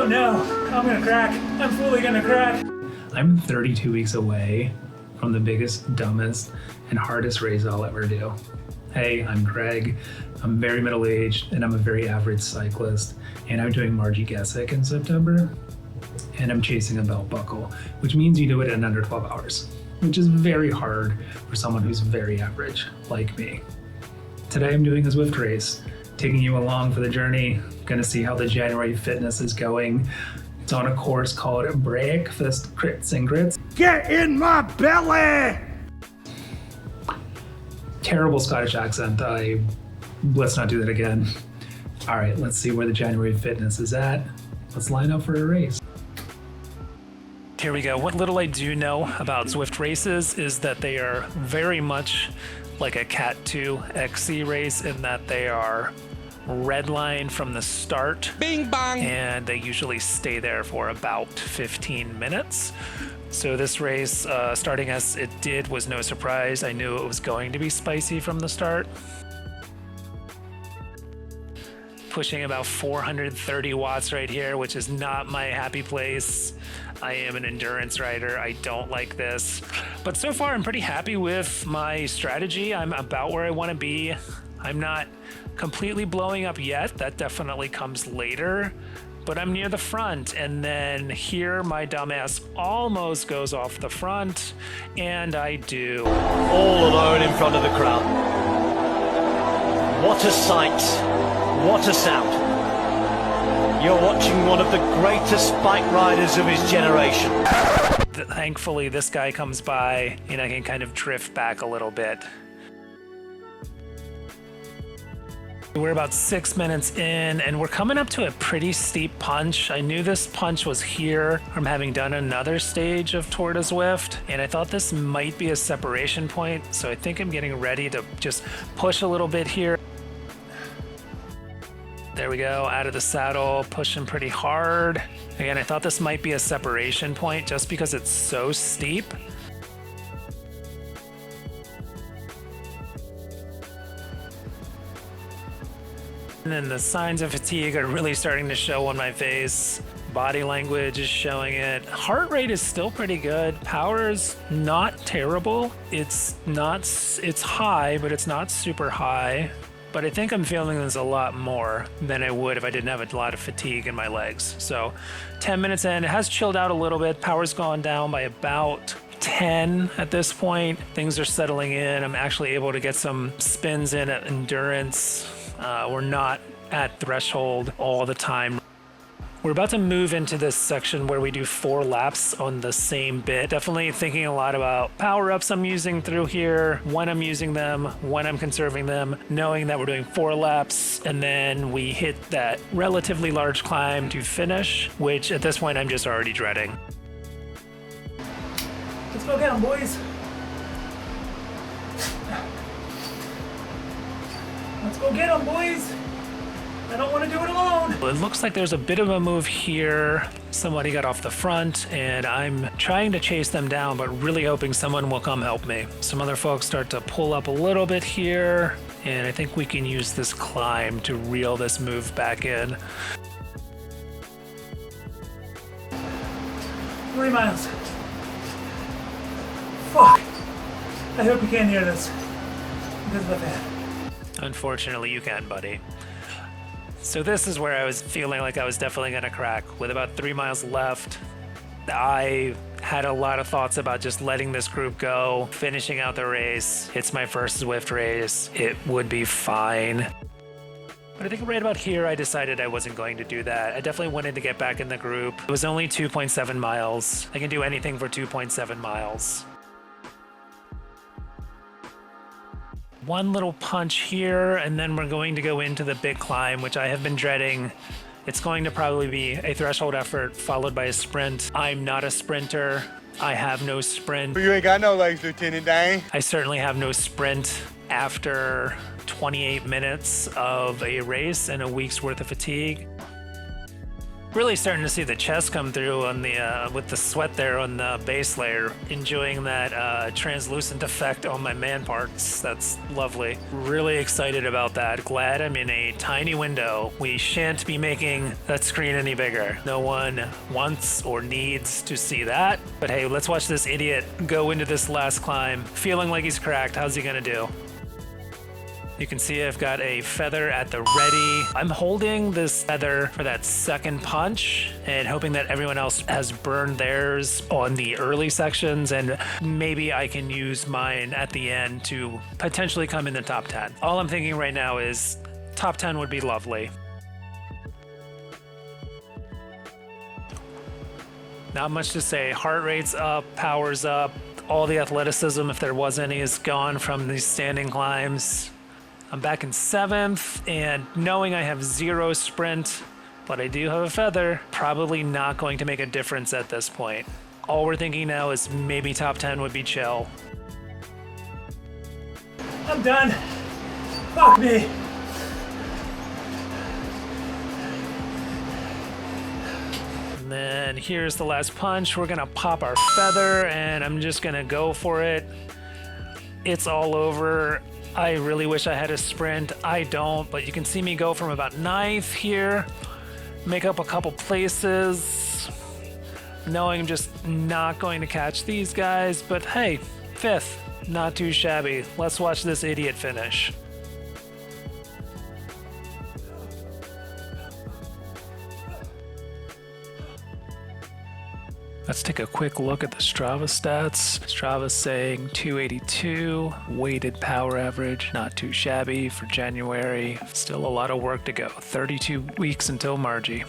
Oh no, I'm gonna crack. I'm fully gonna crack. I'm 32 weeks away from the biggest, dumbest, and hardest race I'll ever do. Hey, I'm Greg. I'm very middle-aged and I'm a very average cyclist. And I'm doing Marji Gesick in September. And I'm chasing a belt buckle, which means you do it in under 12 hours, which is very hard for someone who's very average, like me. Today I'm doing a Zwift Race, taking you along for the journey. Gonna see how the January fitness is going. It's on a course called BRAEK-fast Crits and Grits. Get in my belly! Terrible Scottish accent. Let's not do that again. All right, let's see where the January fitness is at. Let's line up for a race. Here we go. What little I do know about Zwift races is that they are very much like a Cat 2 XC race in that they are red line from the start. Bing bang! And they usually stay there for about 15 minutes. So this race, starting as it did, was no surprise. I knew it was going to be spicy from the start. Pushing about 430 watts right here, which is not my happy place. I am an endurance rider. I don't like this. But so far, I'm pretty happy with my strategy. I'm about where I want to be. I'm not completely blowing up yet. That definitely comes later. But I'm near the front, and then here my dumbass almost goes off the front, and I do. All alone in front of the crowd. What a sight. What a sound. You're watching one of the greatest bike riders of his generation. Thankfully, this guy comes by, and I can kind of drift back a little bit. We're about 6 minutes in, and we're coming up to a pretty steep punch. I knew this punch was here from having done another stage of Tour de Zwift, and I thought this might be a separation point, so I think I'm getting ready to just push a little bit here. There we go, out of the saddle, pushing pretty hard. Again, I thought this might be a separation point just because it's so steep. And then the signs of fatigue are really starting to show on my face. Body language is showing it. Heart rate is still pretty good. Power is not terrible. It's high, but it's not super high. But I think I'm feeling this a lot more than I would if I didn't have a lot of fatigue in my legs. So 10 minutes in, it has chilled out a little bit. Power's gone down by about 10 at this point. Things are settling in. I'm actually able to get some spins in at endurance. We're not at threshold all the time. We're about to move into this section where we do 4 laps on the same bit. Definitely thinking a lot about power-ups I'm using through here, when I'm using them, when I'm conserving them, knowing that we're doing 4 laps, and then we hit that relatively large climb to finish, which at this point I'm just already dreading. Let's go get them, boys. Let's go get them, boys. I don't want to do it alone. It looks like there's a bit of a move here. Somebody got off the front, and I'm trying to chase them down, but really hoping someone will come help me. Some other folks start to pull up a little bit here, and I think we can use this climb to reel this move back in. 3 miles. Fuck. I hope you can't hear this because of the fan. Unfortunately, you can, buddy. So this is where I was feeling like I was definitely going to crack. With about 3 miles left, I had a lot of thoughts about just letting this group go, finishing out the race. It's my first Zwift race. It would be fine. But I think right about here, I decided I wasn't going to do that. I definitely wanted to get back in the group. It was only 2.7 miles. I can do anything for 2.7 miles. One little punch here, and then we're going to go into the big climb, which I have been dreading. It's going to probably be a threshold effort followed by a sprint. I'm not a sprinter. I have no sprint. You ain't got no legs, Lieutenant Dan. I certainly have no sprint after 28 minutes of a race and a week's worth of fatigue. Really starting to see the chest come through on the with the sweat there on the base layer. Enjoying that translucent effect on my man parts. That's lovely. Really excited about that. Glad I'm in a tiny window. We shan't be making that screen any bigger. No one wants or needs to see that. But hey, let's watch this idiot go into this last climb. Feeling like he's cracked. How's he gonna do? You can see I've got a feather at the ready. I'm holding this feather for that second punch and hoping that everyone else has burned theirs on the early sections, and maybe I can use mine at the end to potentially come in the top 10. All I'm thinking right now is top 10 would be lovely. Not much to say. Heart rate's up, power's up. All the athleticism, if there was any, is gone from these standing climbs. I'm back in 7th, and knowing I have 0 sprint, but I do have a feather, probably not going to make a difference at this point. All we're thinking now is maybe top 10 would be chill. I'm done. Fuck me. And then here's the last punch. We're gonna pop our feather, and I'm just gonna go for it. It's all over. I really wish I had a sprint. I don't, but you can see me go from about 9th here, make up a couple places, knowing I'm just not going to catch these guys, but hey, 5th, not too shabby. Let's watch this idiot finish. Let's take a quick look at the Strava stats. Strava's saying 282, weighted power average, not too shabby for January. Still a lot of work to go. 32 weeks until Marji.